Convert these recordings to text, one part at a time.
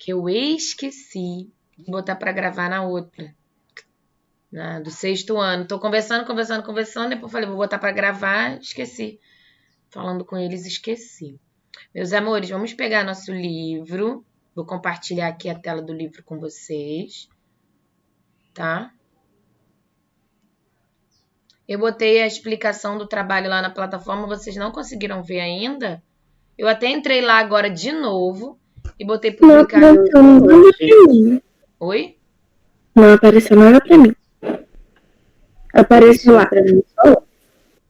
que eu esqueci de botar para gravar na outra, do 6º ano. Tô conversando, depois falei, vou botar para gravar, esqueci. Falando com eles, esqueci. Meus amores, vamos pegar nosso livro. Vou compartilhar aqui a tela do livro com vocês, tá? Eu botei a explicação do trabalho lá na plataforma, vocês não conseguiram ver ainda? Eu até entrei lá agora de novo e botei publicar. Não apareceu nada pra mim. Oi? Não apareceu nada pra mim. Apareceu lá pra mim.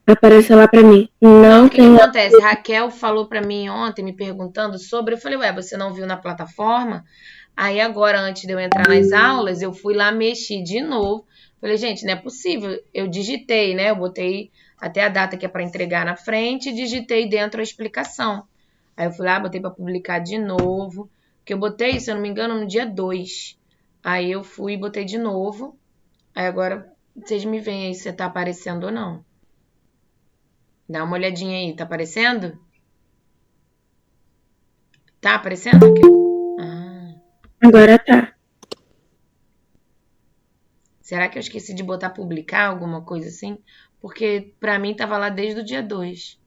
Apareceu lá pra mim. Não, o que acontece? Raquel falou pra mim ontem, me perguntando sobre. Eu falei, ué, você não viu na plataforma? Aí agora, antes de eu entrar nas aulas, eu fui lá, mexi de novo. Falei, gente, não é possível. Eu digitei, né? Eu botei até a data que é para entregar na frente e digitei dentro a explicação. Aí eu fui lá, botei para publicar de novo. Porque eu botei, se eu não me engano, no dia 2. Aí eu fui e botei de novo. Aí agora, vocês me veem aí se tá aparecendo ou não. Dá uma olhadinha aí, tá aparecendo? Tá aparecendo aqui? Agora tá. Será que eu esqueci de botar publicar, alguma coisa assim? Porque pra mim tava lá desde o dia 2.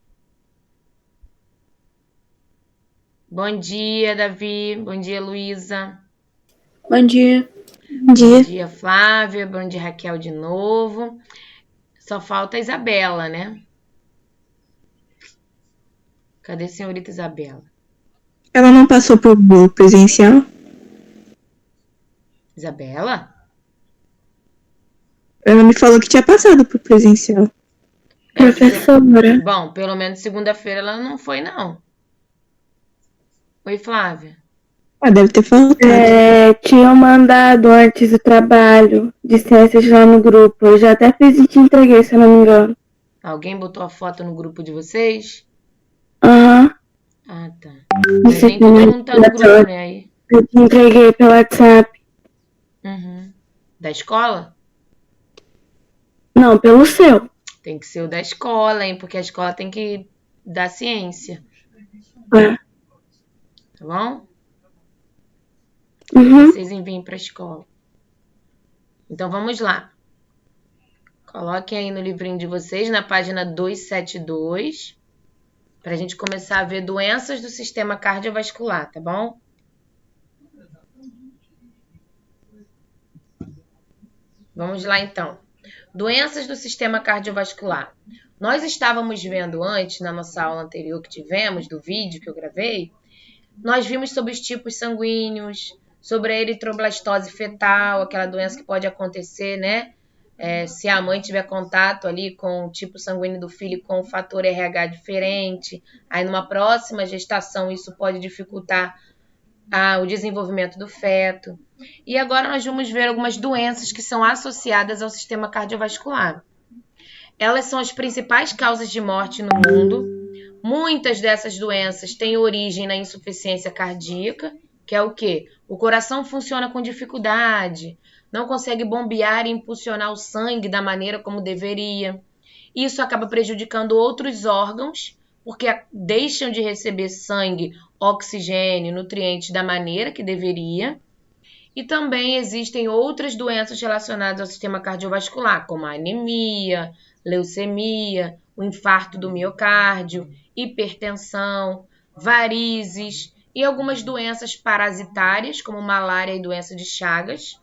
Bom dia, Davi. Bom dia, Luísa. Bom dia. Bom dia, Flávia. Bom dia, Raquel de novo. Só falta a Isabela, né? Cadê a senhorita Isabela? Ela não passou por presencial? Isabela? Ela me falou que tinha passado por presencial. Professora. Bom, pelo menos segunda-feira ela não foi, não. Oi, Flávia. Deve ter faltado. Tinham mandado antes o trabalho de ciências lá no grupo. Eu já até fiz e te entreguei, se eu não me engano. Alguém botou a foto no grupo de vocês? Aham. Ah, tá. Mas nem todo mundo tá no grupo, né? Aí. Eu te entreguei pelo WhatsApp. Uhum. Da escola? Não, pelo seu. Tem que ser o da escola, hein? Porque a escola tem que dar ciência. É. Tá bom? Uhum. Vocês enviem para a escola. Então, vamos lá. Coloquem aí no livrinho de vocês, na página 272, para a gente começar a ver doenças do sistema cardiovascular, tá bom? Vamos lá, então. Doenças do sistema cardiovascular. Nós estávamos vendo antes, na nossa aula anterior que tivemos, do vídeo que eu gravei, nós vimos sobre os tipos sanguíneos, sobre a eritroblastose fetal, aquela doença que pode acontecer, né? Se a mãe tiver contato ali com o tipo sanguíneo do filho com o fator RH diferente, aí numa próxima gestação isso pode dificultar o desenvolvimento do feto. E agora nós vamos ver algumas doenças que são associadas ao sistema cardiovascular. Elas são as principais causas de morte no mundo. Muitas dessas doenças têm origem na insuficiência cardíaca, que é o quê? O coração funciona com dificuldade, não consegue bombear e impulsionar o sangue da maneira como deveria. Isso acaba prejudicando outros órgãos, porque deixam de receber sangue, oxigênio, nutrientes da maneira que deveria. E também existem outras doenças relacionadas ao sistema cardiovascular, como a anemia, leucemia, o infarto do miocárdio, hipertensão, varizes e algumas doenças parasitárias, como malária e doença de Chagas.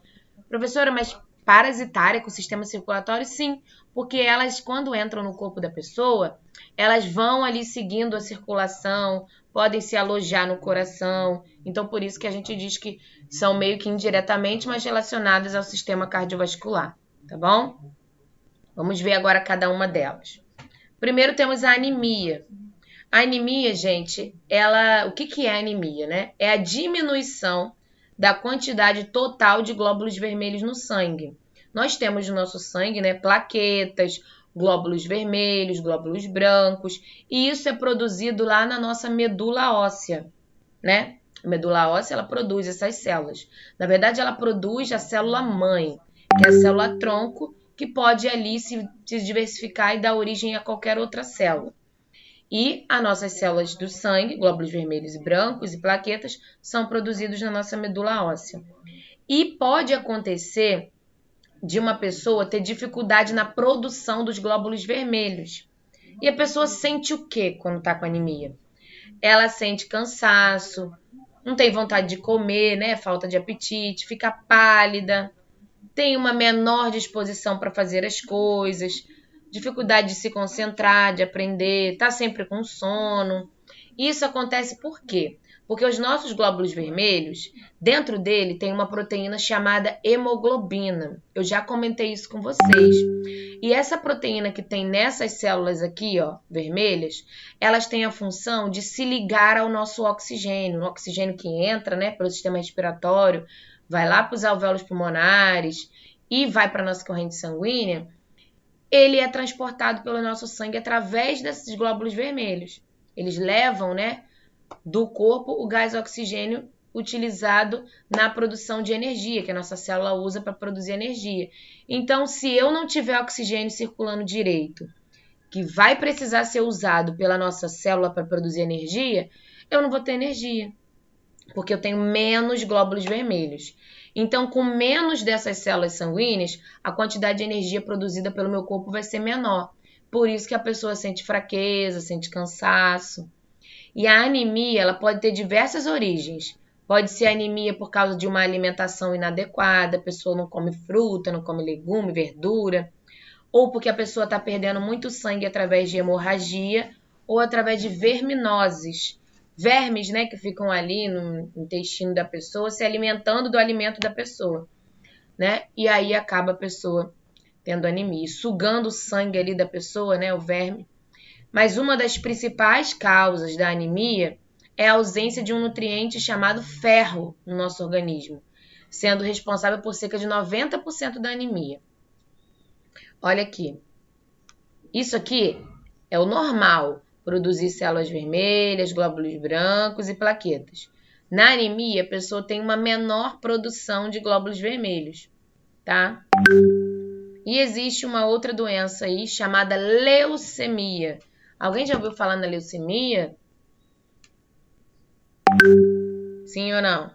Professora, mas parasitária com o sistema circulatório? Sim, porque elas, quando entram no corpo da pessoa, elas vão ali seguindo a circulação, podem se alojar no coração. Então, por isso que a gente diz que são meio que indiretamente, mas relacionadas ao sistema cardiovascular, tá bom? Vamos ver agora cada uma delas. Primeiro temos a anemia. A anemia, gente, o que é anemia, né? É a diminuição da quantidade total de glóbulos vermelhos no sangue. Nós temos no nosso sangue, né, plaquetas, glóbulos vermelhos, glóbulos brancos, e isso é produzido lá na nossa medula óssea, né? A medula óssea, ela produz essas células. Na verdade, ela produz a célula mãe, que é a célula tronco, que pode ali se diversificar e dar origem a qualquer outra célula. E as nossas células do sangue, glóbulos vermelhos e brancos e plaquetas, são produzidos na nossa medula óssea. E pode acontecer de uma pessoa ter dificuldade na produção dos glóbulos vermelhos. E a pessoa sente o quê quando está com anemia? Ela sente cansaço, não tem vontade de comer, né? Falta de apetite, fica pálida, tem uma menor disposição para fazer as coisas, dificuldade de se concentrar, de aprender, está sempre com sono. Isso acontece por quê? Porque os nossos glóbulos vermelhos, dentro dele tem uma proteína chamada hemoglobina. Eu já comentei isso com vocês. E essa proteína que tem nessas células aqui, ó, vermelhas, elas têm a função de se ligar ao nosso oxigênio. O oxigênio que entra, né, pelo sistema respiratório, vai lá para os alvéolos pulmonares e vai para a nossa corrente sanguínea. Ele é transportado pelo nosso sangue através desses glóbulos vermelhos. Eles levam, né, do corpo o gás oxigênio utilizado na produção de energia, que a nossa célula usa para produzir energia. Então, se eu não tiver oxigênio circulando direito, que vai precisar ser usado pela nossa célula para produzir energia, eu não vou ter energia, porque eu tenho menos glóbulos vermelhos. Então, com menos dessas células sanguíneas, a quantidade de energia produzida pelo meu corpo vai ser menor. Por isso que a pessoa sente fraqueza, sente cansaço. E a anemia, ela pode ter diversas origens. Pode ser anemia por causa de uma alimentação inadequada, a pessoa não come fruta, não come legume, verdura, ou porque a pessoa está perdendo muito sangue através de hemorragia ou através de verminoses. Vermes, né, que ficam ali no intestino da pessoa, se alimentando do alimento da pessoa, né? E aí acaba a pessoa tendo anemia, sugando o sangue ali da pessoa, né, o verme. Mas uma das principais causas da anemia é a ausência de um nutriente chamado ferro no nosso organismo, sendo responsável por cerca de 90% da anemia. Olha aqui. Isso aqui é o normal, produzir células vermelhas, glóbulos brancos e plaquetas. Na anemia, a pessoa tem uma menor produção de glóbulos vermelhos, tá? E existe uma outra doença aí chamada leucemia. Alguém já ouviu falar na leucemia? Sim ou não?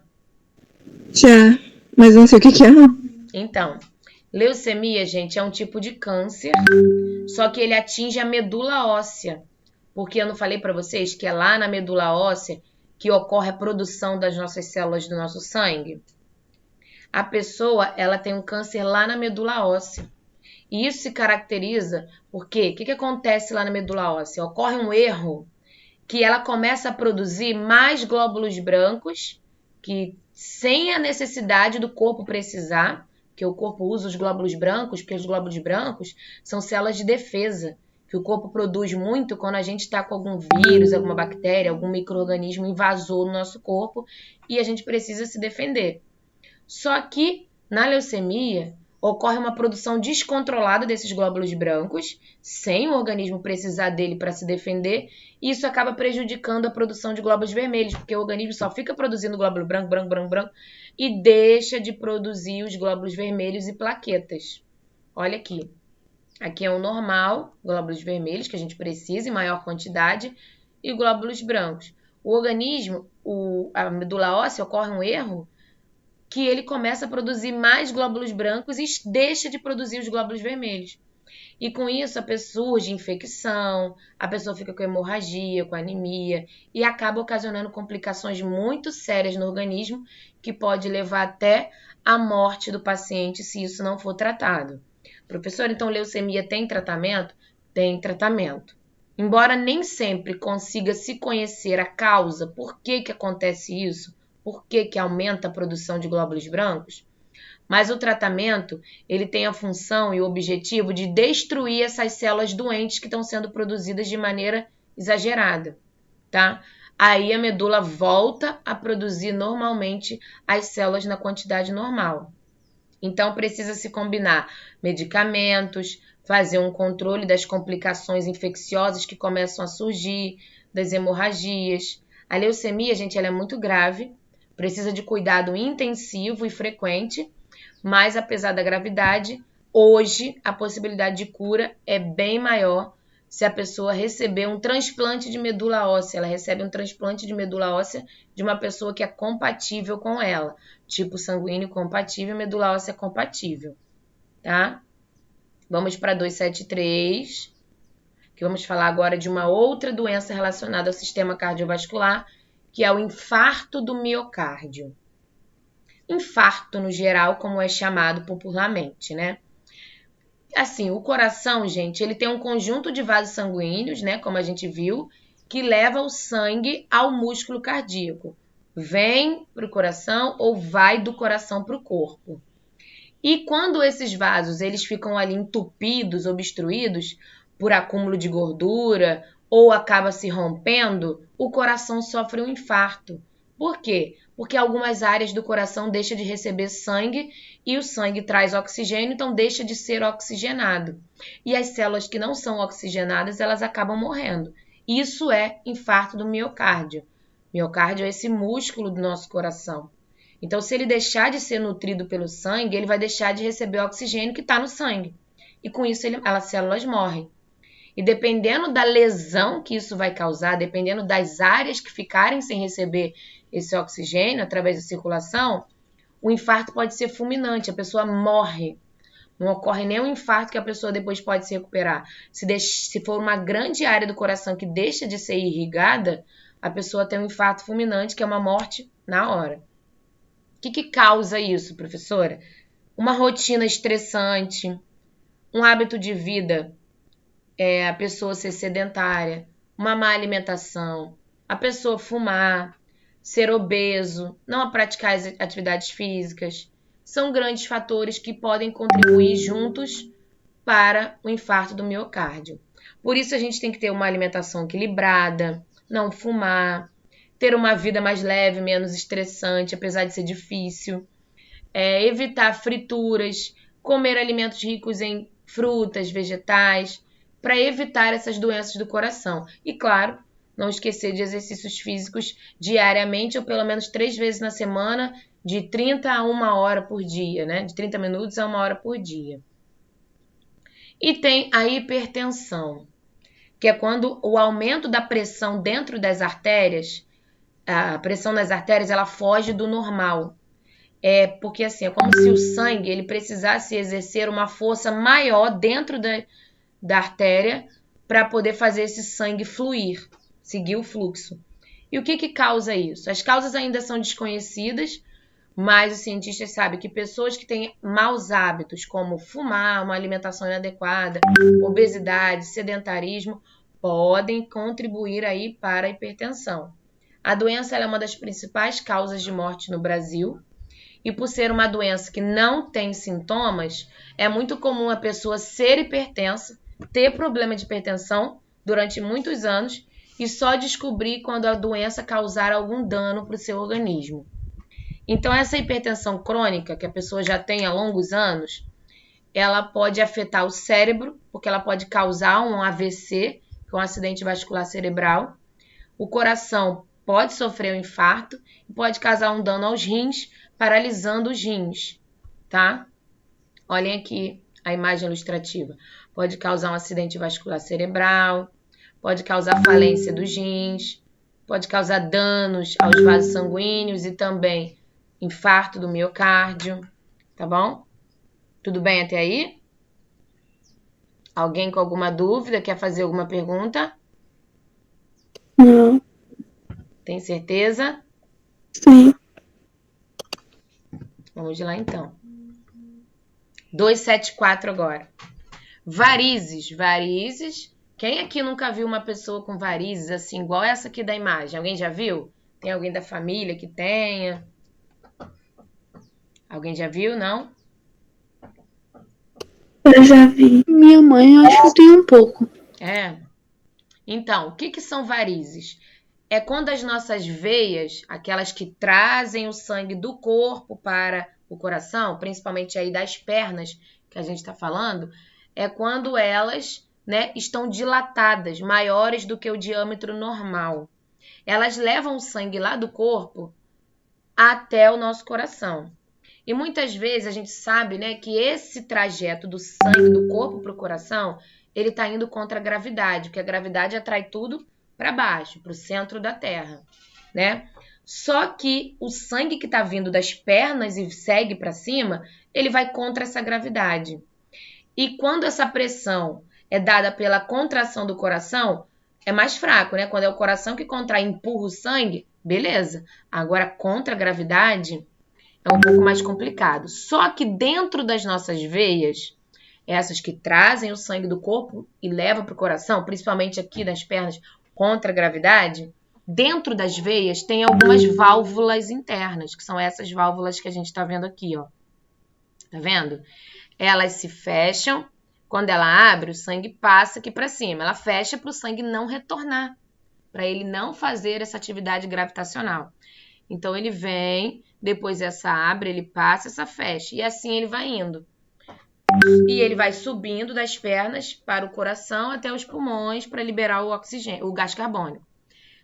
Já, mas não sei o que é, não. Então, leucemia, gente, é um tipo de câncer, só que ele atinge a medula óssea. Porque eu não falei para vocês que é lá na medula óssea que ocorre a produção das nossas células do nosso sangue? A pessoa, ela tem um câncer lá na medula óssea. E isso se caracteriza porque o que acontece lá na medula óssea? Ocorre um erro que ela começa a produzir mais glóbulos brancos, que sem a necessidade do corpo precisar, que o corpo usa os glóbulos brancos, porque os glóbulos brancos são células de defesa, que o corpo produz muito quando a gente está com algum vírus, alguma bactéria, algum micro-organismo invasor no nosso corpo e a gente precisa se defender. Só que na leucemia ocorre uma produção descontrolada desses glóbulos brancos, sem o organismo precisar dele para se defender, e isso acaba prejudicando a produção de glóbulos vermelhos, porque o organismo só fica produzindo glóbulo branco, branco, branco, branco, e deixa de produzir os glóbulos vermelhos e plaquetas. Olha aqui. Aqui é o normal, glóbulos vermelhos, que a gente precisa em maior quantidade, e glóbulos brancos. O organismo, a medula óssea, ocorre um erro que ele começa a produzir mais glóbulos brancos e deixa de produzir os glóbulos vermelhos. E com isso a pessoa surge infecção, a pessoa fica com hemorragia, com anemia e acaba ocasionando complicações muito sérias no organismo que pode levar até a morte do paciente se isso não for tratado. Professor, então leucemia tem tratamento? Tem tratamento. Embora nem sempre consiga se conhecer a causa, por que acontece isso, por que aumenta a produção de glóbulos brancos, mas o tratamento ele tem a função e o objetivo de destruir essas células doentes que estão sendo produzidas de maneira exagerada, tá? Aí a medula volta a produzir normalmente as células na quantidade normal. Então precisa se combinar medicamentos, fazer um controle das complicações infecciosas que começam a surgir, das hemorragias. A leucemia, gente, ela é muito grave, precisa de cuidado intensivo e frequente, mas apesar da gravidade, hoje a possibilidade de cura é bem maior se a pessoa receber um transplante de medula óssea. Ela recebe um transplante de medula óssea de uma pessoa que é compatível com ela. Tipo sanguíneo compatível, medula óssea compatível, tá? Vamos para 273, que vamos falar agora de uma outra doença relacionada ao sistema cardiovascular, que é o infarto do miocárdio. Infarto, no geral, como é chamado popularmente, né? Assim, o coração, gente, ele tem um conjunto de vasos sanguíneos, né? Como a gente viu, que leva o sangue ao músculo cardíaco. Vem para o coração ou vai do coração para o corpo. E quando esses vasos eles ficam ali entupidos, obstruídos por acúmulo de gordura ou acaba se rompendo, o coração sofre um infarto. Por quê? Porque algumas áreas do coração deixam de receber sangue e o sangue traz oxigênio, então deixa de ser oxigenado. E as células que não são oxigenadas, elas acabam morrendo. Isso é infarto do miocárdio. Miocárdio é esse músculo do nosso coração. Então, se ele deixar de ser nutrido pelo sangue, ele vai deixar de receber o oxigênio que está no sangue. E com isso, as células morrem. E dependendo da lesão que isso vai causar, dependendo das áreas que ficarem sem receber esse oxigênio através da circulação, o infarto pode ser fulminante, a pessoa morre. Não ocorre nenhum infarto que a pessoa depois pode se recuperar. Se for uma grande área do coração que deixa de ser irrigada, a pessoa tem um infarto fulminante, que é uma morte na hora. O que causa isso, professora? Uma rotina estressante, um hábito de vida, a pessoa ser sedentária, uma má alimentação, a pessoa fumar, ser obeso, não praticar as atividades físicas, são grandes fatores que podem contribuir juntos para o infarto do miocárdio. Por isso a gente tem que ter uma alimentação equilibrada, não fumar, ter uma vida mais leve, menos estressante, apesar de ser difícil, evitar frituras, comer alimentos ricos em frutas, vegetais, para evitar essas doenças do coração. E, claro, não esquecer de exercícios físicos diariamente ou pelo menos 3 vezes na semana, de 30 a 1 hora por dia, né? De 30 minutos a 1 hora por dia. E tem a hipertensão, que é quando o aumento da pressão dentro das artérias, a pressão nas artérias, ela foge do normal. Porque assim, é como se o sangue ele precisasse exercer uma força maior dentro da artéria para poder fazer esse sangue fluir, seguir o fluxo. E o que causa isso? As causas ainda são desconhecidas, mas os cientistas sabem que pessoas que têm maus hábitos, como fumar, uma alimentação inadequada, obesidade, sedentarismo, podem contribuir aí para a hipertensão. A doença é uma das principais causas de morte no Brasil. E por ser uma doença que não tem sintomas, é muito comum a pessoa ser hipertensa, ter problema de hipertensão durante muitos anos e só descobrir quando a doença causar algum dano para o seu organismo. Então, essa hipertensão crônica, que a pessoa já tem há longos anos, ela pode afetar o cérebro, porque ela pode causar um AVC, que é um acidente vascular cerebral. O coração pode sofrer um infarto e pode causar um dano aos rins, paralisando os rins, tá? Olhem aqui a imagem ilustrativa. Pode causar um acidente vascular cerebral, pode causar falência dos rins, pode causar danos aos vasos sanguíneos e também infarto do miocárdio, tá bom? Tudo bem até aí? Alguém com alguma dúvida? Quer fazer alguma pergunta? Não. Tem certeza? Sim. Vamos lá então. 274 agora. Varizes. Varizes. Quem aqui nunca viu uma pessoa com varizes assim, igual essa aqui da imagem? Alguém já viu? Tem alguém da família que tenha? Alguém já viu, não? Eu já vi. Minha mãe, eu acho que tem um pouco. Então, o que são varizes? É quando as nossas veias, aquelas que trazem o sangue do corpo para o coração, principalmente aí das pernas que a gente está falando, é quando elas, né, estão dilatadas, maiores do que o diâmetro normal. Elas levam o sangue lá do corpo até o nosso coração. E muitas vezes a gente sabe, né, que esse trajeto do sangue do corpo para o coração, ele está indo contra a gravidade, porque a gravidade atrai tudo para baixo, para o centro da Terra, né? Só que o sangue que está vindo das pernas e segue para cima, ele vai contra essa gravidade. E quando essa pressão é dada pela contração do coração, é mais fraco, né? Quando é o coração que contrai e empurra o sangue, beleza. Agora, contra a gravidade, é um pouco mais complicado. Só que dentro das nossas veias, essas que trazem o sangue do corpo e levam para o coração, principalmente aqui nas pernas, contra a gravidade, dentro das veias tem algumas válvulas internas, que são essas válvulas que a gente está vendo aqui, ó. Tá vendo? Elas se fecham, quando ela abre, o sangue passa aqui para cima. Ela fecha para o sangue não retornar, para ele não fazer essa atividade gravitacional. Então, ele vem, depois essa abre, ele passa, essa fecha. E assim ele vai indo. E ele vai subindo das pernas para o coração até os pulmões para liberar o oxigênio, o gás carbônico.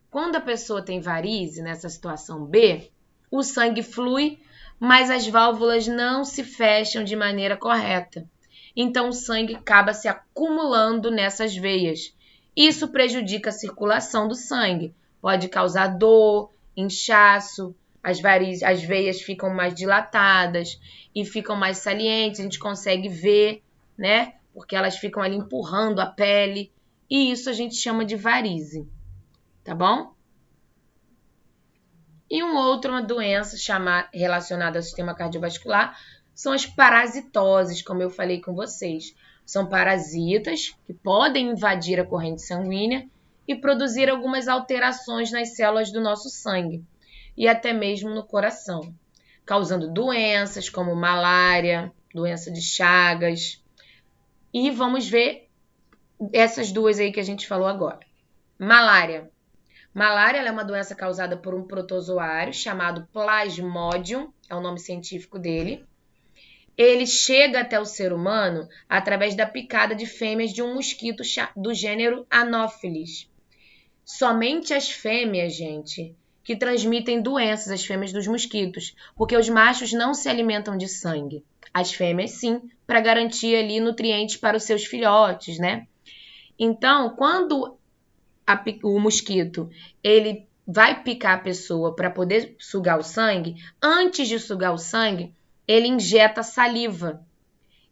Quando a pessoa tem varize, nessa situação B, o sangue flui, mas as válvulas não se fecham de maneira correta. Então, o sangue acaba se acumulando nessas veias. Isso prejudica a circulação do sangue. Pode causar dor, inchaço, as veias ficam mais dilatadas e ficam mais salientes, a gente consegue ver, né? Porque elas ficam ali empurrando a pele. E isso a gente chama de varize, tá bom? E uma doença relacionada ao sistema cardiovascular são as parasitoses, como eu falei com vocês. São parasitas que podem invadir a corrente sanguínea e produzir algumas alterações nas células do nosso sangue e até mesmo no coração, causando doenças como malária, doença de Chagas. E vamos ver essas duas aí que a gente falou agora. Malária. Malária é uma doença causada por um protozoário chamado Plasmodium, é o nome científico dele. Ele chega até o ser humano através da picada de fêmeas de um mosquito do gênero Anopheles. Somente as fêmeas, gente, que transmitem doenças, as fêmeas dos mosquitos, porque os machos não se alimentam de sangue. As fêmeas, sim, para garantir ali nutrientes para os seus filhotes, né? Então, quando o mosquito ele vai picar a pessoa para poder sugar o sangue, antes de sugar o sangue, ele injeta saliva.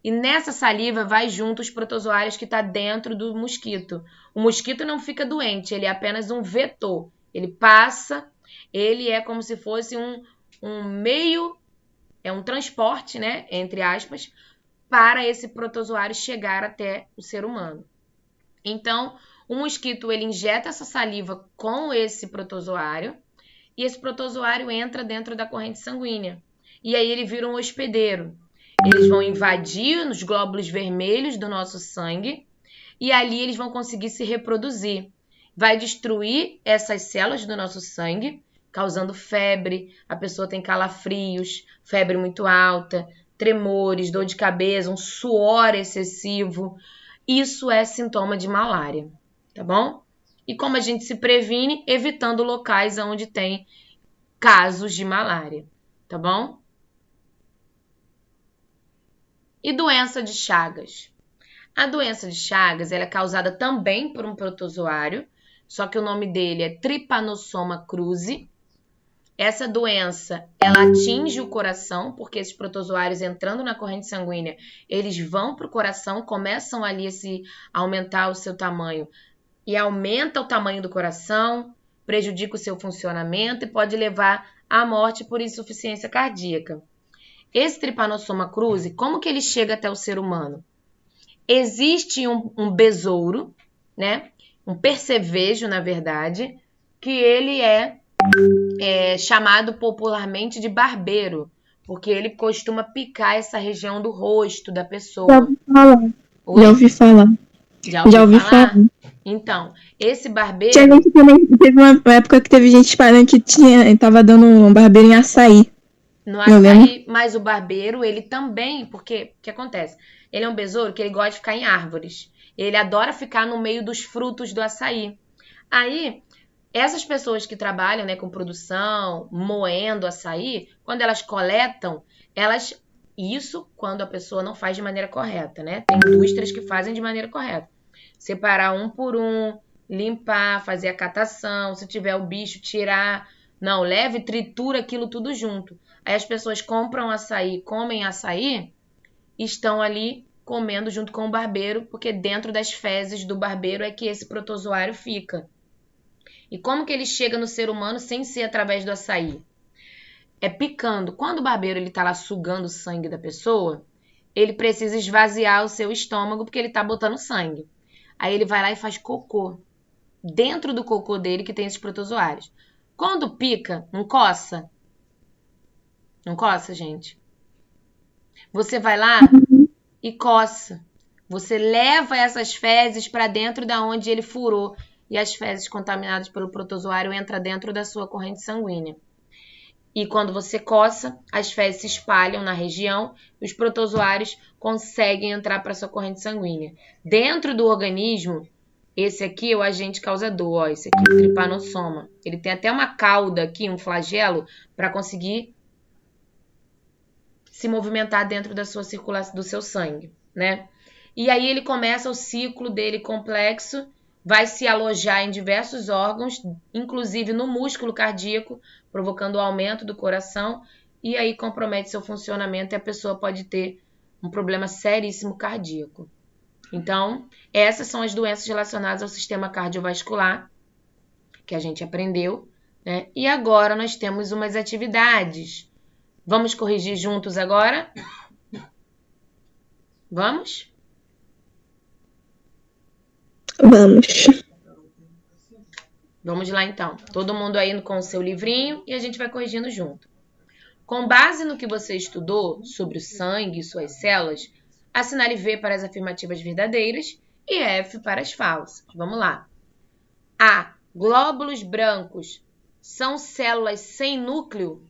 E nessa saliva vai junto os protozoários que está dentro do mosquito. O mosquito não fica doente, ele é apenas um vetor. Ele passa, ele é como se fosse um meio, é um transporte, né, entre aspas, para esse protozoário chegar até o ser humano. Então, o mosquito ele injeta essa saliva com esse protozoário e esse protozoário entra dentro da corrente sanguínea. E aí ele vira um hospedeiro. Eles vão invadir os glóbulos vermelhos do nosso sangue e ali eles vão conseguir se reproduzir. Vai destruir essas células do nosso sangue, causando febre, a pessoa tem calafrios, febre muito alta, tremores, dor de cabeça, um suor excessivo. Isso é sintoma de malária, tá bom? E como a gente se previne? Evitando locais onde tem casos de malária, tá bom? E doença de Chagas? A doença de Chagas ela é causada também por um protozoário, só que o nome dele é Trypanosoma cruzi. Essa doença, ela atinge o coração, porque esses protozoários entrando na corrente sanguínea, eles vão para o coração, começam ali a aumentar o seu tamanho e aumenta o tamanho do coração, prejudica o seu funcionamento e pode levar à morte por insuficiência cardíaca. Esse Trypanosoma cruzi, como que ele chega até o ser humano? Existe um besouro, né? Um percevejo, na verdade, que ele é chamado popularmente de barbeiro, porque ele costuma picar essa região do rosto da pessoa. Já ouvi falar. Já ouvi falar? Então, esse barbeiro... Tinha gente também, teve uma época que teve gente falando que tava dando um barbeiro em açaí. No açaí, mas o barbeiro, ele também, porque o que acontece? Ele é um besouro que ele gosta de ficar em árvores. Ele adora ficar no meio dos frutos do açaí. Aí, essas pessoas que trabalham, né, com produção, moendo açaí, quando elas coletam, isso quando a pessoa não faz de maneira correta, né? Tem indústrias que fazem de maneira correta. separar um por um, limpar, fazer a catação, se tiver o bicho, tirar. Não, leve e tritura aquilo tudo junto. Aí as pessoas compram açaí, comem açaí e estão ali comendo junto com o barbeiro, porque dentro das fezes do barbeiro é que esse protozoário fica. E como que ele chega no ser humano sem ser através do açaí? É picando. Quando o barbeiro ele tá lá sugando o sangue da pessoa, ele precisa esvaziar o seu estômago porque ele tá botando sangue. Aí ele vai lá e faz cocô. Dentro do cocô dele que tem esses protozoários. Quando pica, não coça? Não coça, gente? Você vai lá e coça. Você leva essas fezes para dentro da onde ele furou. E as fezes contaminadas pelo protozoário entram dentro da sua corrente sanguínea. E quando você coça, as fezes se espalham na região e os protozoários conseguem entrar para sua corrente sanguínea. Dentro do organismo, esse aqui é o agente causador, ó, esse aqui, o tripanossoma. Ele tem até uma cauda aqui, um flagelo, para conseguir se movimentar dentro da sua circulação, do seu sangue, né? E aí ele começa o ciclo dele complexo, vai se alojar em diversos órgãos, inclusive no músculo cardíaco, provocando o aumento do coração, e aí compromete seu funcionamento e a pessoa pode ter um problema seríssimo cardíaco. Então, essas são as doenças relacionadas ao sistema cardiovascular, que a gente aprendeu, né? E agora nós temos umas atividades. Vamos corrigir juntos agora? Vamos? Vamos. Vamos lá então. Todo mundo aí com o seu livrinho e a gente vai corrigindo junto. Com base no que você estudou sobre o sangue e suas células, assinale V para as afirmativas verdadeiras e F para as falsas. Vamos lá. A. Glóbulos brancos são células sem núcleo?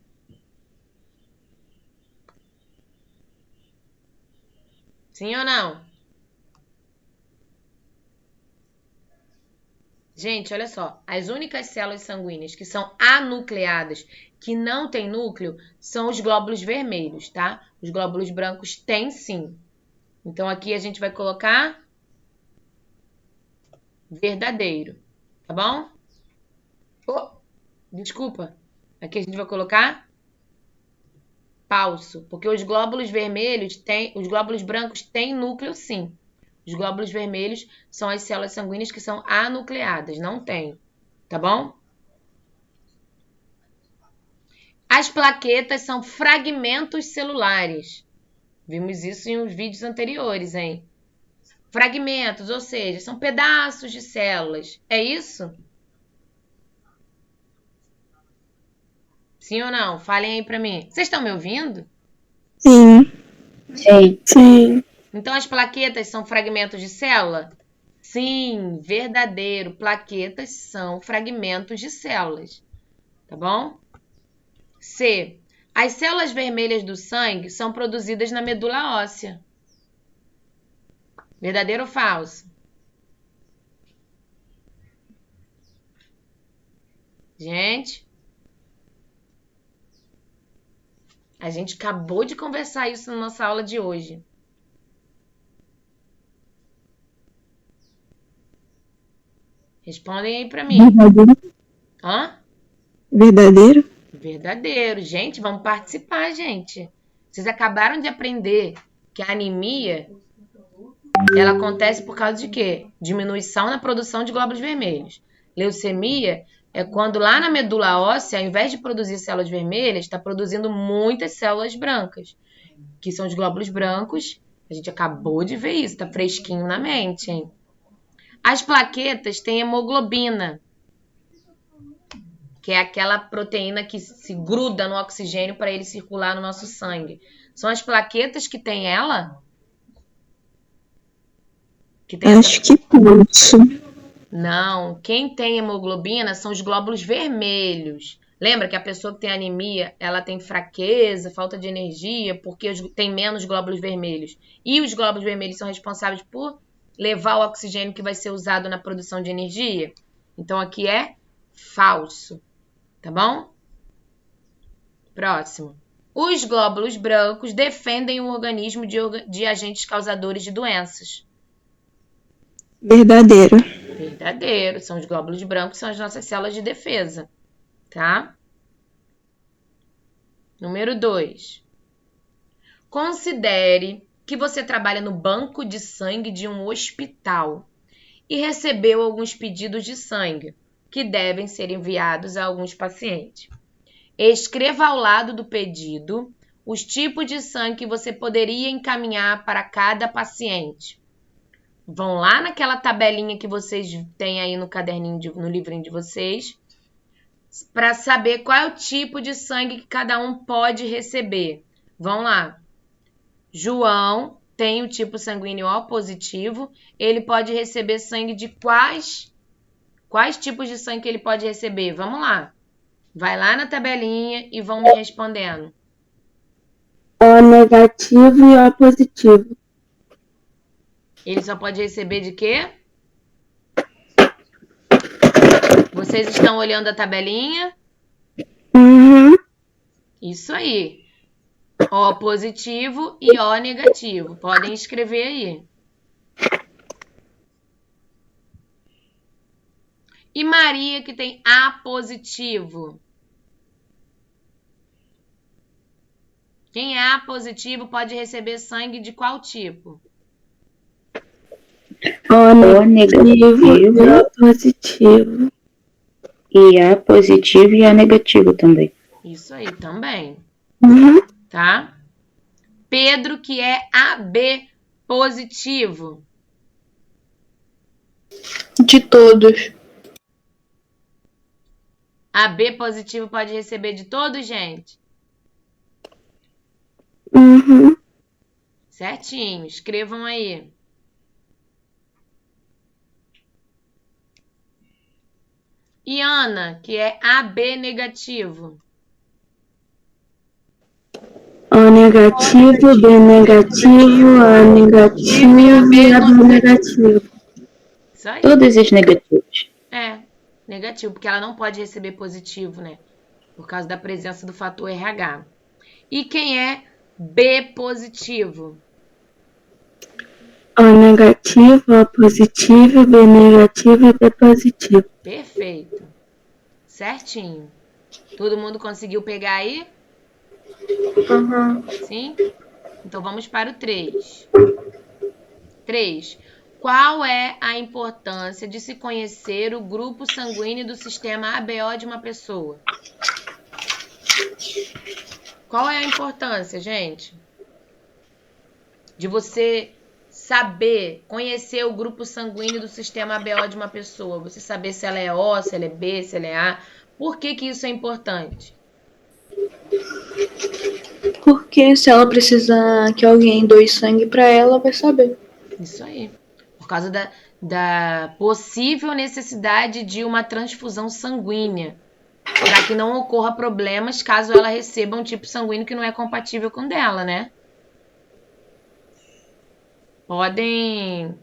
Sim ou não? Gente, olha só. As únicas células sanguíneas que são anucleadas, que não têm núcleo, são os glóbulos vermelhos, tá? Os glóbulos brancos têm sim. Então, aqui a gente vai colocar verdadeiro, tá bom? Oh, desculpa. Aqui a gente vai colocar falso, porque os glóbulos vermelhos os glóbulos brancos têm núcleo sim. Os glóbulos vermelhos são as células sanguíneas que são anucleadas, não tem, tá bom? As plaquetas são fragmentos celulares. Vimos isso em uns vídeos anteriores, hein? Fragmentos, ou seja, são pedaços de células. É isso? Sim ou não? Falem aí pra mim. Vocês estão me ouvindo? Sim. Sim. Sim. Então, as plaquetas são fragmentos de célula? Sim, verdadeiro. Plaquetas são fragmentos de células. Tá bom? C. As células vermelhas do sangue são produzidas na medula óssea. Verdadeiro ou falso? Gente, a gente acabou de conversar isso na nossa aula de hoje. Respondem aí pra mim. Verdadeiro. Hã? Verdadeiro? Verdadeiro. Gente, vamos participar, gente. Vocês acabaram de aprender que a anemia, ela acontece por causa de quê? Diminuição na produção de glóbulos vermelhos. Leucemia é quando lá na medula óssea, ao invés de produzir células vermelhas, está produzindo muitas células brancas, que são os glóbulos brancos. A gente acabou de ver isso, tá fresquinho na mente, hein? As plaquetas têm hemoglobina, que é aquela proteína que se gruda no oxigênio para ele circular no nosso sangue. São as plaquetas que têm ela? Acho que pulso. Não, quem tem hemoglobina são os glóbulos vermelhos. Lembra que a pessoa que tem anemia, ela tem fraqueza, falta de energia, porque tem menos glóbulos vermelhos. E os glóbulos vermelhos são responsáveis por levar o oxigênio que vai ser usado na produção de energia. Então, aqui é falso. Tá bom? Próximo. Os glóbulos brancos defendem o organismo de agentes causadores de doenças. Verdadeiro. Verdadeiro. São os glóbulos brancos, são as nossas células de defesa, tá? Número 2. Considere que você trabalha no banco de sangue de um hospital e recebeu alguns pedidos de sangue que devem ser enviados a alguns pacientes. Escreva ao lado do pedido os tipos de sangue que você poderia encaminhar para cada paciente. Vão lá naquela tabelinha que vocês têm aí no caderninho, no livrinho de vocês, para saber qual é o tipo de sangue que cada um pode receber. Vão lá. João tem o tipo sanguíneo O positivo. Ele pode receber sangue de quais tipos de sangue que ele pode receber? Vamos lá. Vai lá na tabelinha e vão me respondendo. O negativo e O positivo. Ele só pode receber de quê? Vocês estão olhando a tabelinha? Uhum. Isso aí. O positivo e O negativo. Podem escrever aí. E Maria, que tem A positivo? Quem é A positivo pode receber sangue de qual tipo? O negativo e O positivo. E A positivo e A negativo também. Isso aí, também. Uhum. Tá? Pedro, que é AB positivo. De todos. AB positivo pode receber de todos, gente? Uhum. Certinho, escrevam aí. E Ana, que é AB negativo. O negativo, B negativo, A negativo e AB negativo. Isso aí. Todos os negativos. É, negativo, porque ela não pode receber positivo, né? Por causa da presença do fator RH. E quem é B positivo? O negativo, O positivo, B negativo e B positivo. Perfeito. Certinho. Todo mundo conseguiu pegar aí? Uhum. Sim? Então vamos para o 3. 3. Qual é a importância de se conhecer o grupo sanguíneo do sistema ABO de uma pessoa? Qual é a importância, gente? De você saber, conhecer o grupo sanguíneo do sistema ABO de uma pessoa. Você saber se ela é O, se ela é B, se ela é A. Por que isso é importante? Porque se ela precisar que alguém doe sangue pra ela, vai saber. Isso aí. Por causa da possível necessidade de uma transfusão sanguínea. Para que não ocorra problemas caso ela receba um tipo sanguíneo que não é compatível com o dela, né? Podem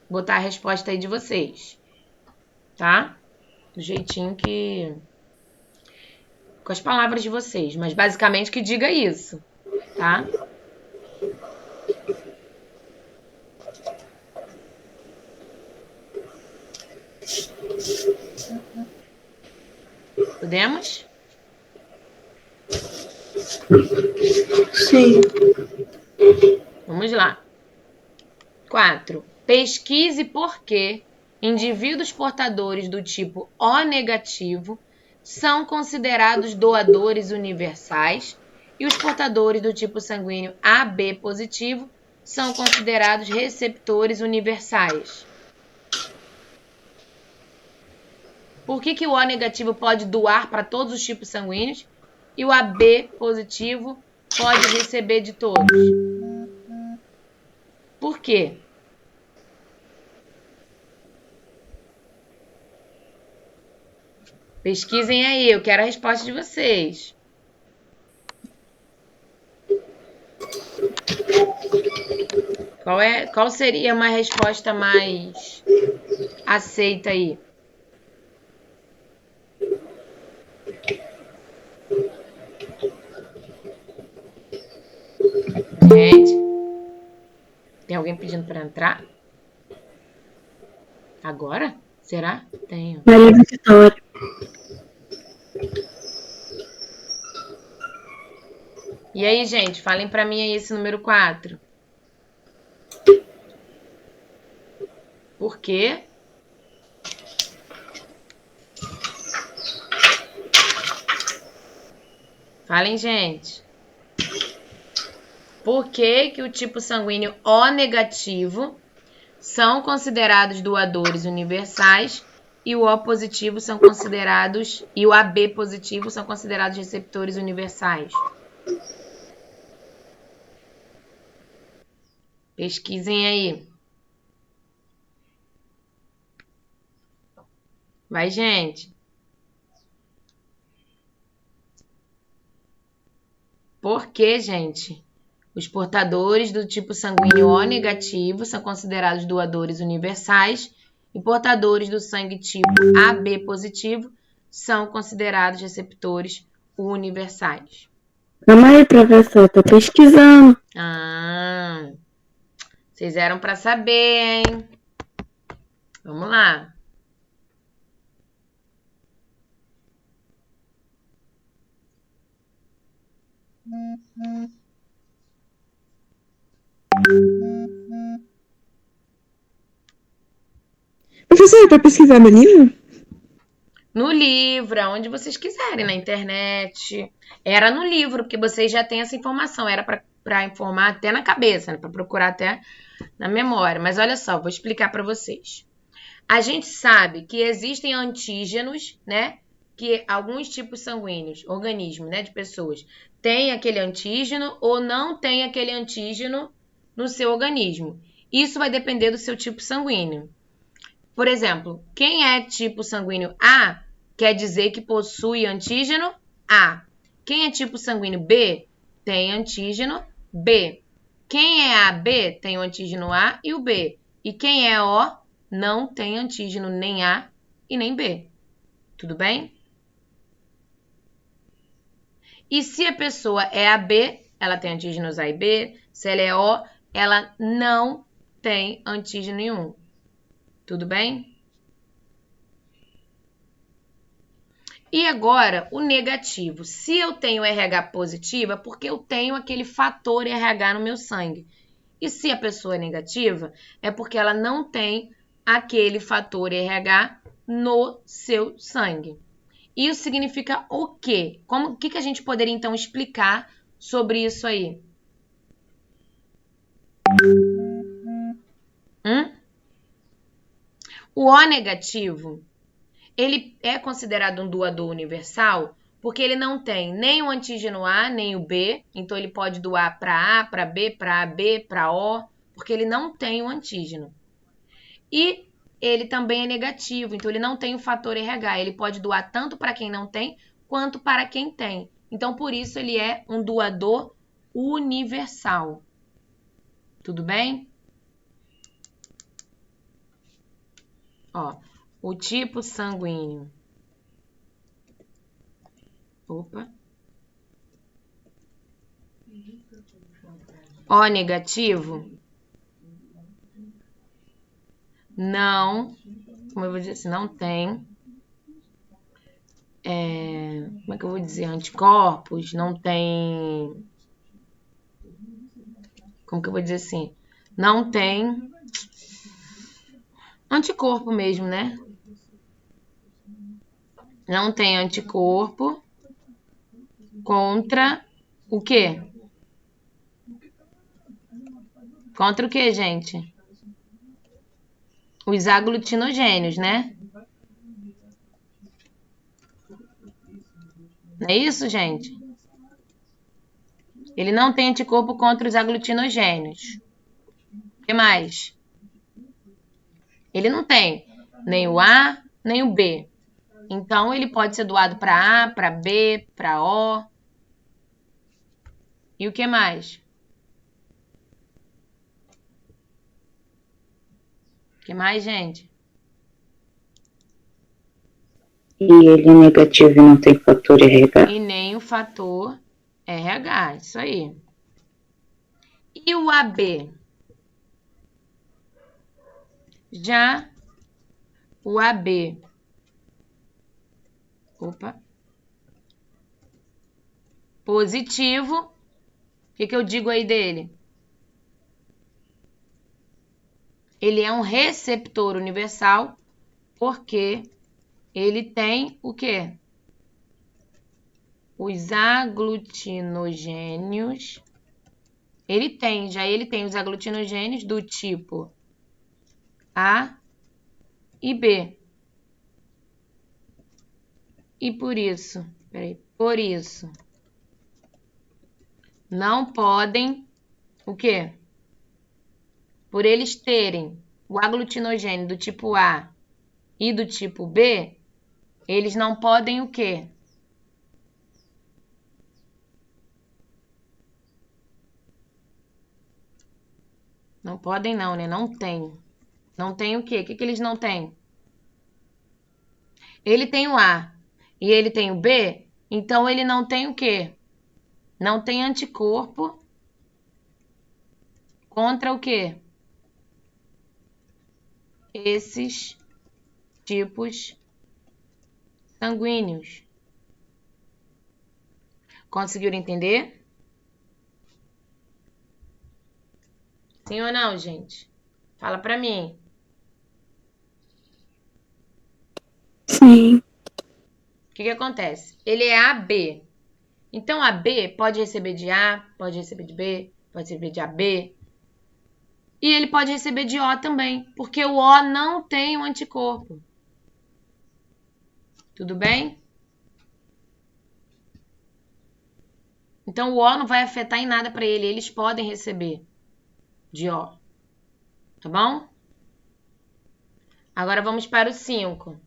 botar a resposta aí de vocês, tá? Do jeitinho que... com as palavras de vocês, mas basicamente que diga isso, tá? Podemos? Sim. Vamos lá. 4. Pesquise por que indivíduos portadores do tipo O negativo são considerados doadores universais e os portadores do tipo sanguíneo AB positivo são considerados receptores universais. Por que o O negativo pode doar para todos os tipos sanguíneos e o AB positivo pode receber de todos? Por quê? Pesquisem aí, eu quero a resposta de vocês. Qual seria uma resposta mais aceita aí? Gente, Tem alguém pedindo para entrar? Agora? Será? Tenho. Maria Vitória. E aí, gente, falem para mim aí esse número 4. Por quê? Falem, gente. Por que que o tipo sanguíneo O negativo são considerados doadores universais e o O positivo são considerados e o AB positivo são considerados receptores universais? Pesquisem aí. Vai, gente. Por que, gente? Os portadores do tipo sanguíneo O negativo são considerados doadores universais e portadores do sangue tipo AB positivo são considerados receptores universais. Calma aí, professor, tô pesquisando. Ah, vocês eram para saber, hein? Vamos lá. Professor, para pesquisar no livro? No livro, aonde vocês quiserem, na internet. Era no livro, porque vocês já têm essa informação. Era para informar até na cabeça, né? Para procurar até na memória. Mas olha só, vou explicar para vocês. A gente sabe que existem antígenos, né? Que alguns tipos sanguíneos, organismos, né, de pessoas, têm aquele antígeno ou não tem aquele antígeno no seu organismo. Isso vai depender do seu tipo sanguíneo. Por exemplo, quem é tipo sanguíneo A quer dizer que possui antígeno A. Quem é tipo sanguíneo B tem antígeno B. Quem é AB tem o antígeno A e o B. E quem é O não tem antígeno nem A e nem B. Tudo bem? E se a pessoa é AB, ela tem antígenos A e B. Se ela é O, ela não tem antígeno nenhum. Tudo bem? E agora, o negativo. Se eu tenho RH positivo, é porque eu tenho aquele fator RH no meu sangue. E se a pessoa é negativa, é porque ela não tem aquele fator RH no seu sangue. Isso significa o quê? O que a gente poderia, então, explicar sobre isso aí? O O negativo, ele é considerado um doador universal porque ele não tem nem o antígeno A, nem o B. Então, ele pode doar para A, para B, para AB, para O, porque ele não tem o antígeno. E ele também é negativo, então ele não tem o fator RH. Ele pode doar tanto para quem não tem, quanto para quem tem. Então, por isso, ele é um doador universal. Tudo bem? Ó, o tipo sanguíneo. Opa. O negativo. Não, como eu vou dizer assim, não tem, como é que eu vou dizer, anticorpos, não tem, como que eu vou dizer assim, não tem anticorpo mesmo, né? Não tem anticorpo contra o quê? Contra o quê, gente? Os aglutinogênios, né? Não é isso, gente? Ele não tem anticorpo contra os aglutinogênios. O que mais? Ele não tem nem o A, nem o B. Então, ele pode ser doado para A, para B, para O. E o que mais? O que mais, gente? E ele é negativo e não tem fator RH? E nem o fator RH, isso aí. E o AB? Já o AB. Positivo. O que eu digo aí dele? Ele é um receptor universal porque ele tem o quê? Os aglutinogênios. Ele tem os aglutinogênios do tipo A e B. E por isso, não podem, o quê? Por eles terem o aglutinogênio do tipo A e do tipo B, eles não podem o quê? Não podem não, né? Não tem. Não tem o quê? O que eles não têm? Ele tem o A e ele tem o B, então ele não tem o quê? Não tem anticorpo contra o quê? Esses tipos sanguíneos. Conseguiram entender? Sim ou não, gente? Fala pra mim. Sim. O que acontece? Ele é AB. Então, AB pode receber de A, pode receber de B, pode receber de AB. E ele pode receber de O também, porque o O não tem um anticorpo. Tudo bem? Então, o O não vai afetar em nada para ele. Eles podem receber de O. Tá bom? Agora vamos para o 5.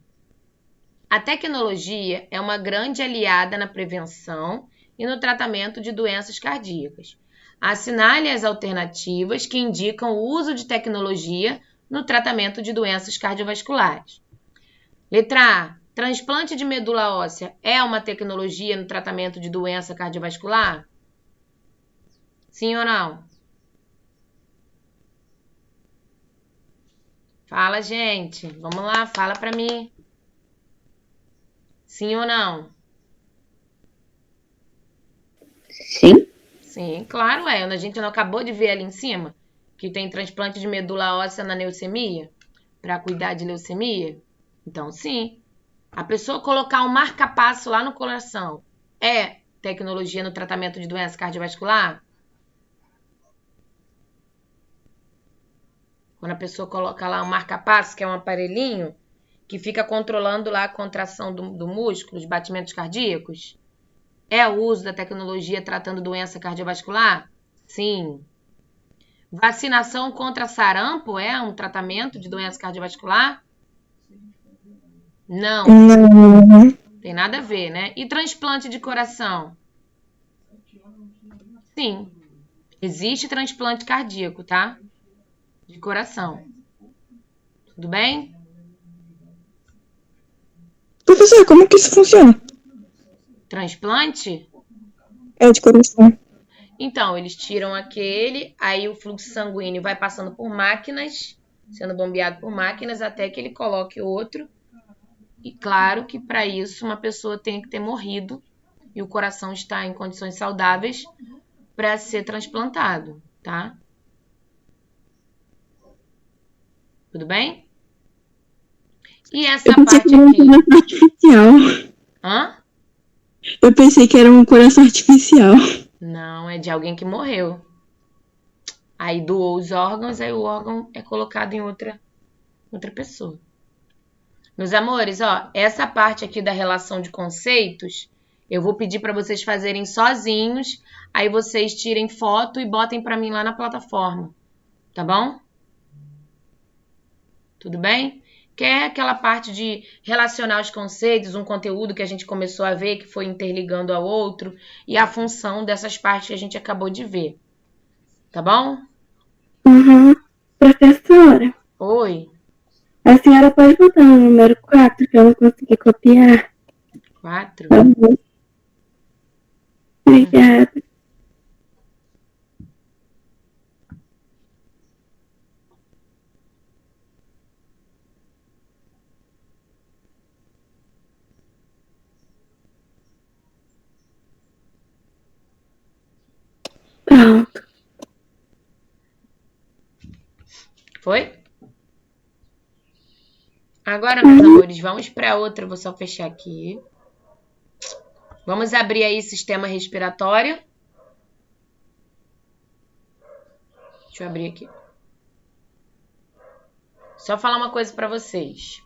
A tecnologia é uma grande aliada na prevenção e no tratamento de doenças cardíacas. Assinale as alternativas que indicam o uso de tecnologia no tratamento de doenças cardiovasculares. Letra A. Transplante de medula óssea é uma tecnologia no tratamento de doença cardiovascular? Sim ou não? Fala, gente. Vamos lá, fala para mim. Sim ou não? Sim. Sim, claro, é. A gente não acabou de ver ali em cima que tem transplante de medula óssea na leucemia para cuidar de leucemia? Então, sim. A pessoa colocar um marca-passo lá no coração é tecnologia no tratamento de doença cardiovascular? Quando a pessoa coloca lá um marca-passo, que é um aparelhinho que fica controlando lá a contração do músculo, os batimentos cardíacos, é o uso da tecnologia tratando doença cardiovascular? Sim. Vacinação contra sarampo é um tratamento de doença cardiovascular? Não. Não. Tem nada a ver, né? E transplante de coração? Sim. Existe transplante cardíaco, tá? De coração. Tudo bem? Professor, como que isso funciona? Transplante? É de coração. Então, eles tiram aquele, aí o fluxo sanguíneo vai passando por máquinas, sendo bombeado por máquinas, até que ele coloque outro. E claro que para isso uma pessoa tem que ter morrido e o coração está em condições saudáveis para ser transplantado, tá? Tudo bem? E essa Eu pensei que parte era um aqui? coração artificial. Hã? Eu pensei que era um coração artificial. Não, é de alguém que morreu. Aí doou os órgãos, aí o órgão é colocado em outra pessoa. Meus amores, ó, essa parte aqui da relação de conceitos, eu vou pedir para vocês fazerem sozinhos, aí vocês tirem foto e botem para mim lá na plataforma, tá bom? Tudo bem? Que é aquela parte de relacionar os conceitos, um conteúdo que a gente começou a ver, que foi interligando ao outro, e a função dessas partes que a gente acabou de ver. Tá bom? Uhum. Professora, Oi. a senhora pode botar no número 4 que eu não consegui copiar? 4. Tá bom. Obrigada. Foi? Agora, meus amores, vamos para outra. Vou só fechar aqui. Vamos abrir aí sistema respiratório. Deixa eu abrir aqui. Só falar uma coisa para vocês.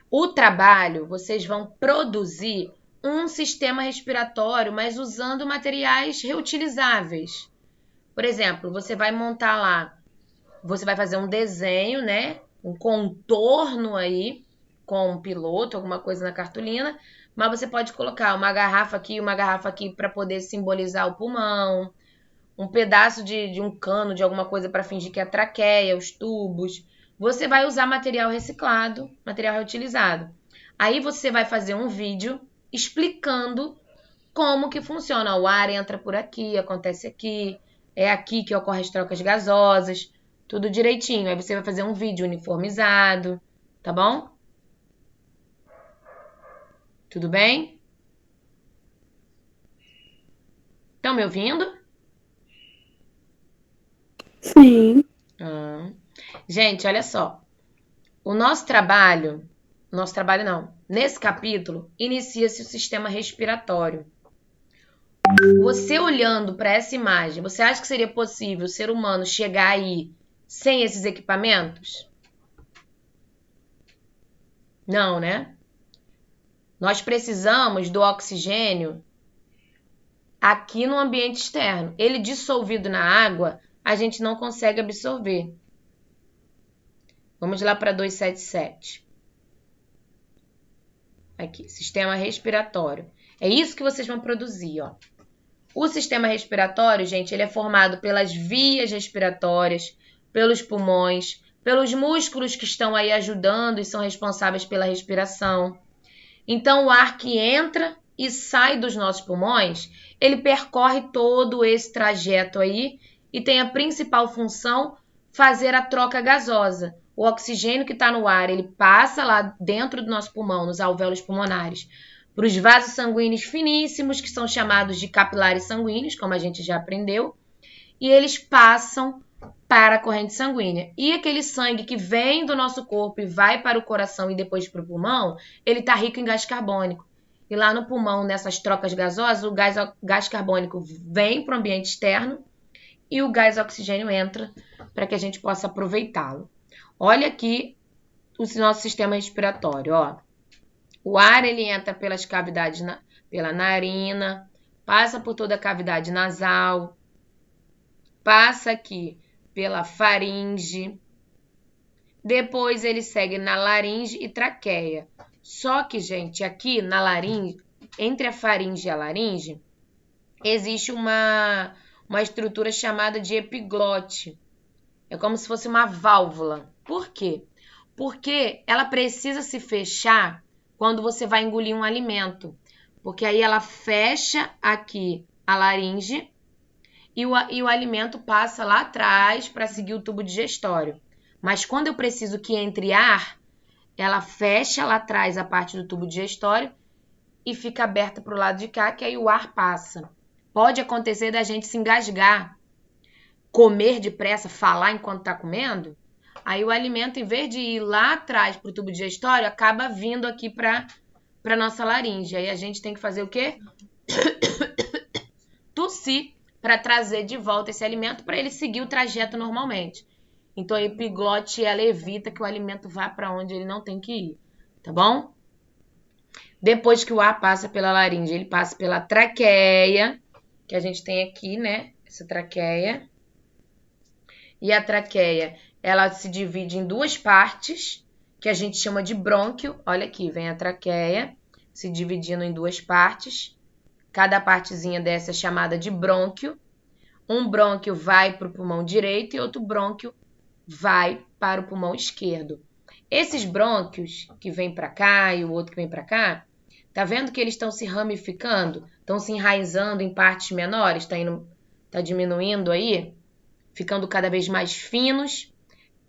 O trabalho, vocês vão produzir um sistema respiratório, mas usando materiais reutilizáveis. Por exemplo, você vai montar lá, você vai fazer um desenho, né? Um contorno aí com um piloto, alguma coisa na cartolina, mas você pode colocar uma garrafa aqui para poder simbolizar o pulmão, um pedaço de um cano de alguma coisa para fingir que é a traqueia, os tubos. Você vai usar material reciclado, material reutilizado. Aí você vai fazer um vídeo explicando como que funciona. O ar entra por aqui, acontece aqui, é aqui que ocorrem as trocas gasosas, tudo direitinho. Aí você vai fazer um vídeo uniformizado, tá bom? Tudo bem? Estão me ouvindo? Sim. Gente, olha só. O nosso trabalho não. Nesse capítulo, inicia-se o sistema respiratório. Você olhando para essa imagem, você acha que seria possível o ser humano chegar aí sem esses equipamentos? Não, né? Nós precisamos do oxigênio aqui no ambiente externo. Ele dissolvido na água, a gente não consegue absorver. Vamos lá para 277. Aqui, sistema respiratório. É isso que vocês vão produzir, ó. O sistema respiratório, gente, ele é formado pelas vias respiratórias, pelos pulmões, pelos músculos que estão aí ajudando e são responsáveis pela respiração. Então, o ar que entra e sai dos nossos pulmões, ele percorre todo esse trajeto aí e tem a principal função fazer a troca gasosa. O oxigênio que está no ar, ele passa lá dentro do nosso pulmão, nos alvéolos pulmonares, para os vasos sanguíneos finíssimos, que são chamados de capilares sanguíneos, como a gente já aprendeu, e eles passam para a corrente sanguínea. E aquele sangue que vem do nosso corpo e vai para o coração e depois para o pulmão, ele está rico em gás carbônico. E lá no pulmão, nessas trocas gasosas, o gás carbônico vem para o ambiente externo e o gás oxigênio entra para que a gente possa aproveitá-lo. Olha aqui o nosso sistema respiratório, ó. O ar, ele entra pelas cavidades, pela narina, passa por toda a cavidade nasal, passa aqui pela faringe, depois ele segue na laringe e traqueia. Só que, gente, aqui na laringe, entre a faringe e a laringe, existe uma estrutura chamada de epiglote. É como se fosse uma válvula. Por quê? Porque ela precisa se fechar quando você vai engolir um alimento. Porque aí ela fecha aqui a laringe e o alimento passa lá atrás para seguir o tubo digestório. Mas quando eu preciso que entre ar, ela fecha lá atrás a parte do tubo digestório e fica aberta para o lado de cá, que aí o ar passa. Pode acontecer da gente se engasgar, comer depressa, falar enquanto está comendo, aí o alimento, em vez de ir lá atrás para o tubo digestório, acaba vindo aqui para a nossa laringe. Aí a gente tem que fazer o quê? Tossir para trazer de volta esse alimento para ele seguir o trajeto normalmente. Então a epiglote, ela evita que o alimento vá para onde ele não tem que ir, tá bom? Depois que o ar passa pela laringe, ele passa pela traqueia, que a gente tem aqui, né? Essa traqueia. E a traqueia, ela se divide em duas partes, que a gente chama de brônquio. Olha aqui, vem a traqueia, se dividindo em duas partes. Cada partezinha dessa é chamada de brônquio. Um brônquio vai para o pulmão direito e outro brônquio vai para o pulmão esquerdo. Esses brônquios que vêm para cá e o outro que vem para cá, tá vendo que eles estão se ramificando? Estão se enraizando em partes menores? Tá diminuindo aí? Ficando cada vez mais finos.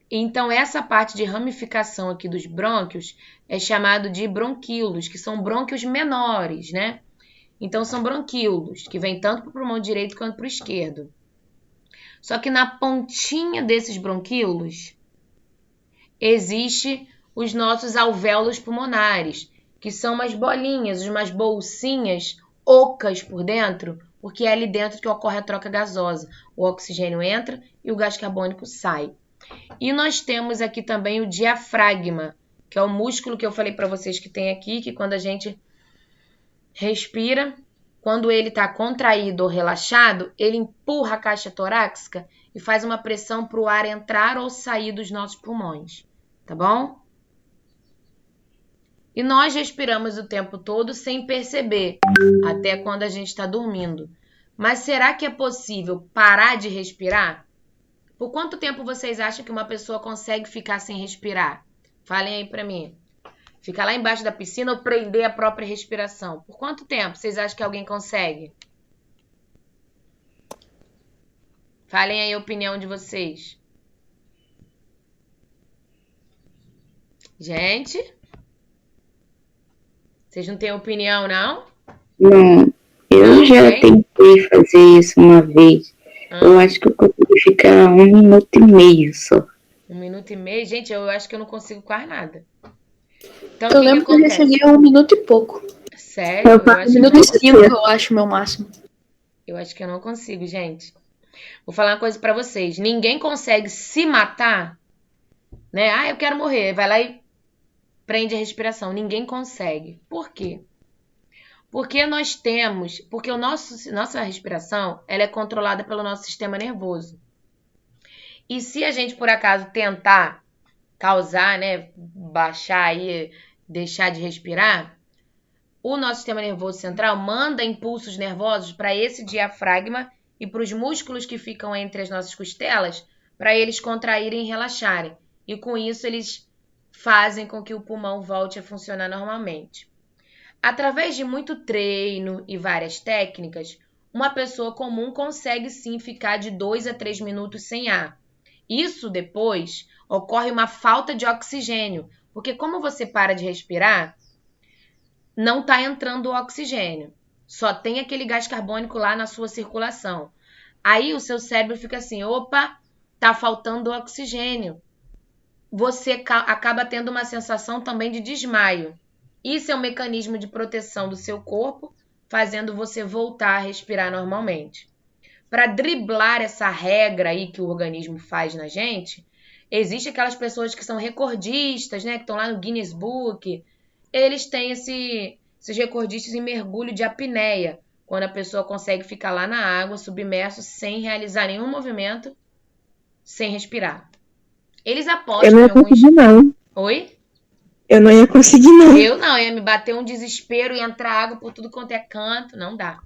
Então, essa parte de ramificação aqui dos brônquios é chamado de bronquíolos, que são brônquios menores, né? Então, são bronquíolos, que vêm tanto para o pulmão direito quanto para o esquerdo. Só que na pontinha desses bronquíolos existe os nossos alvéolos pulmonares, que são umas bolinhas, umas bolsinhas ocas por dentro, porque é ali dentro que ocorre a troca gasosa. O oxigênio entra e o gás carbônico sai. E nós temos aqui também o diafragma, que é o músculo que eu falei para vocês que tem aqui, que quando a gente respira, quando ele está contraído ou relaxado, ele empurra a caixa torácica e faz uma pressão para o ar entrar ou sair dos nossos pulmões, tá bom? E nós respiramos o tempo todo sem perceber, até quando a gente está dormindo. Mas será que é possível parar de respirar? Por quanto tempo vocês acham que uma pessoa consegue ficar sem respirar? Falem aí para mim. Ficar lá embaixo da piscina ou prender a própria respiração? Por quanto tempo vocês acham que alguém consegue? Falem aí a opinião de vocês. Gente, vocês não têm opinião, não? Não, eu já tentei fazer isso uma vez. Eu acho que eu consegui ficar 1,5 minutos só. 1,5 minutos? Gente, eu acho que eu não consigo quase nada. Então, Eu lembro que eu já cheguei a 1 minuto e pouco. Sério? Eu acho 1 minuto e 5, eu acho, meu máximo. Eu acho que eu não consigo, gente. Vou falar uma coisa pra vocês. Ninguém consegue se matar, né? Ah, eu quero morrer. Vai lá e prende a respiração. Ninguém consegue. Por quê? Porque nossa respiração, ela é controlada pelo nosso sistema nervoso. E se a gente, por acaso, tentar causar, né, baixar aí, deixar de respirar, o nosso sistema nervoso central manda impulsos nervosos para esse diafragma e para os músculos que ficam entre as nossas costelas, para eles contraírem e relaxarem. E com isso eles fazem com que o pulmão volte a funcionar normalmente. Através de muito treino e várias técnicas, uma pessoa comum consegue sim ficar de 2 a 3 minutos sem ar. Isso depois ocorre uma falta de oxigênio, porque como você para de respirar, não está entrando o oxigênio. Só tem aquele gás carbônico lá na sua circulação. Aí o seu cérebro fica assim, opa, tá faltando oxigênio. Você acaba tendo uma sensação também de desmaio. Isso é um mecanismo de proteção do seu corpo, fazendo você voltar a respirar normalmente. Para driblar essa regra aí que o organismo faz na gente, existem aquelas pessoas que são recordistas, né, que estão lá no Guinness Book. Eles têm esses recordistas em mergulho de apneia, quando a pessoa consegue ficar lá na água, submerso, sem realizar nenhum movimento, sem respirar. Eles apostam Eu não ia conseguir, não. Oi? Eu não ia conseguir, não. Eu não, ia me bater um desespero e entrar água por tudo quanto é canto, não dá.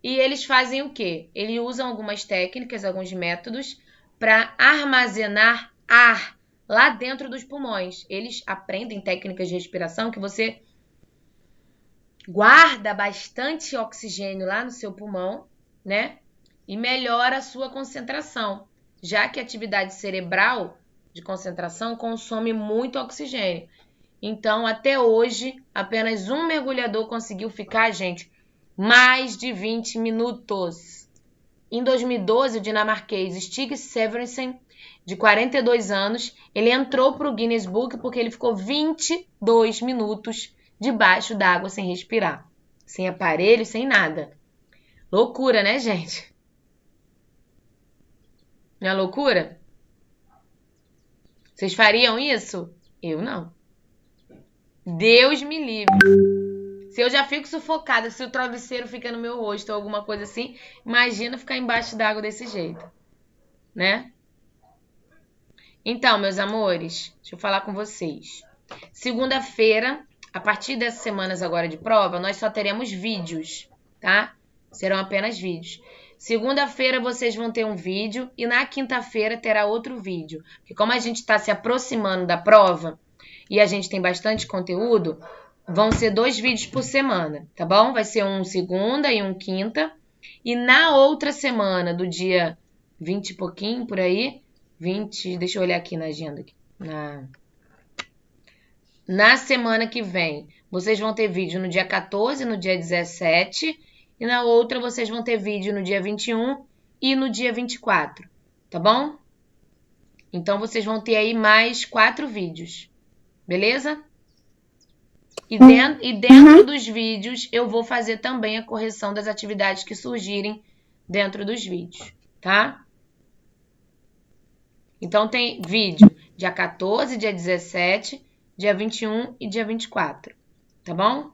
E eles fazem o quê? Eles usam algumas técnicas, alguns métodos para armazenar ar lá dentro dos pulmões. Eles aprendem técnicas de respiração que você guarda bastante oxigênio lá no seu pulmão, né? E melhora a sua concentração, já que a atividade cerebral de concentração consome muito oxigênio. Então, até hoje, apenas um mergulhador conseguiu ficar, gente, mais de 20 minutos. Em 2012, o dinamarquês Stig Severinsen, de 42 anos, ele entrou para o Guinness Book porque ele ficou 22 minutos debaixo d'água sem respirar. Sem aparelho, sem nada. Loucura, né, gente? Não é loucura? Vocês fariam isso? Eu não. Deus me livre. Se eu já fico sufocada, se o travesseiro fica no meu rosto ou alguma coisa assim, imagina ficar embaixo d'água desse jeito, né? Então, meus amores, deixa eu falar com vocês. Segunda-feira, a partir dessas semanas agora de prova, nós só teremos vídeos, tá? Serão apenas vídeos. Segunda-feira vocês vão ter um vídeo e na quinta-feira terá outro vídeo. Porque como a gente está se aproximando da prova e a gente tem bastante conteúdo, vão ser 2 vídeos por semana, tá bom? Vai ser um segunda e um quinta. E na outra semana, do dia 20 e pouquinho, por aí, 20, deixa eu olhar aqui na agenda. Aqui, na semana que vem, vocês vão ter vídeo no dia 14, no dia 17, e na outra vocês vão ter vídeo no dia 21 e no dia 24, tá bom? Então, vocês vão ter aí mais 4 vídeos. Beleza? E dentro dos vídeos, eu vou fazer também a correção das atividades que surgirem dentro dos vídeos, tá? Então, tem vídeo dia 14, dia 17, dia 21 e dia 24, tá bom?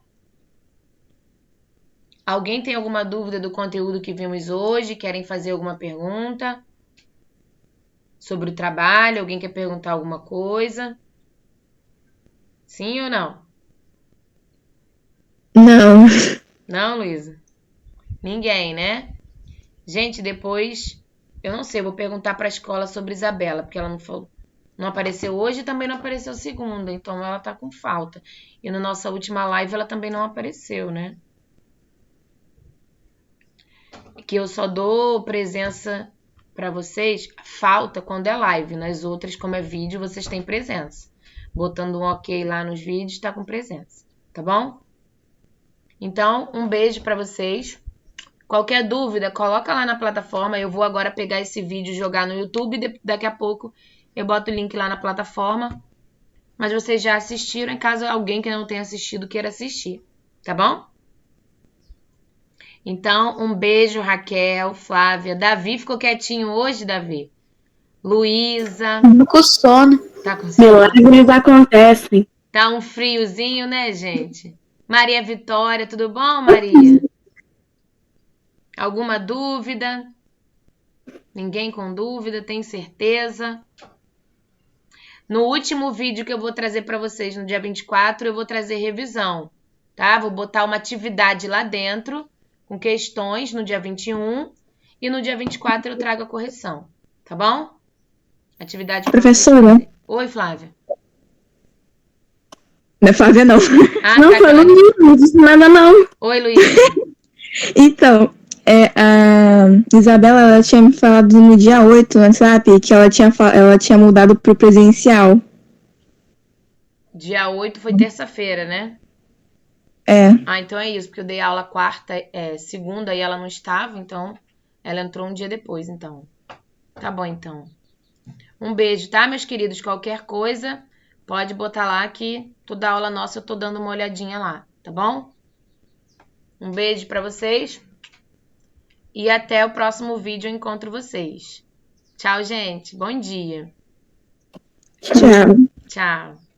Alguém tem alguma dúvida do conteúdo que vimos hoje? Querem fazer alguma pergunta sobre o trabalho? Alguém quer perguntar alguma coisa? Sim ou não? Não. Não, Luísa? Ninguém, né? Gente, depois, eu não sei, eu vou perguntar para a escola sobre Isabela, porque ela não falou, não apareceu hoje e também não apareceu segunda, então ela tá com falta. E na nossa última live ela também não apareceu, né? Que eu só dou presença para vocês, falta quando é live. Nas outras, como é vídeo, vocês têm presença. Botando um ok lá nos vídeos, tá com presença, tá bom? Então, um beijo para vocês. Qualquer dúvida, coloca lá na plataforma. Eu vou agora pegar esse vídeo e jogar no YouTube. Daqui a pouco eu boto o link lá na plataforma. Mas vocês já assistiram, em caso alguém que não tenha assistido queira assistir, tá bom? Então, um beijo, Raquel, Flávia. Davi ficou quietinho hoje, Davi? Luísa. Tô com sono. Tá com sono? Milagres acontecem. Tá um friozinho, né, gente? Maria Vitória, tudo bom, Maria? Alguma dúvida? Ninguém com dúvida, tem certeza? No último vídeo que eu vou trazer para vocês, no dia 24, eu vou trazer revisão, tá? Vou botar uma atividade lá dentro, com questões, no dia 21. E no dia 24 eu trago a correção, tá bom? Atividade pra vocês Professora? fazerem. Oi, Flávia. Não é Flávia, não. Ah, Não tá, foi Carolina. Luísa, não disse nada não. Oi, Luísa. Então, a Isabela, ela tinha me falado no dia 8 no WhatsApp que ela tinha mudado pro presencial. Dia 8 foi terça-feira, né? É. Ah, então é isso, porque eu dei aula segunda e ela não estava, então ela entrou um dia depois, então. Tá bom, então. Um beijo, tá, meus queridos? Qualquer coisa, pode botar lá que toda aula nossa eu tô dando uma olhadinha lá, tá bom? Um beijo pra vocês e até o próximo vídeo eu encontro vocês. Tchau, gente. Bom dia. Tchau. Tchau.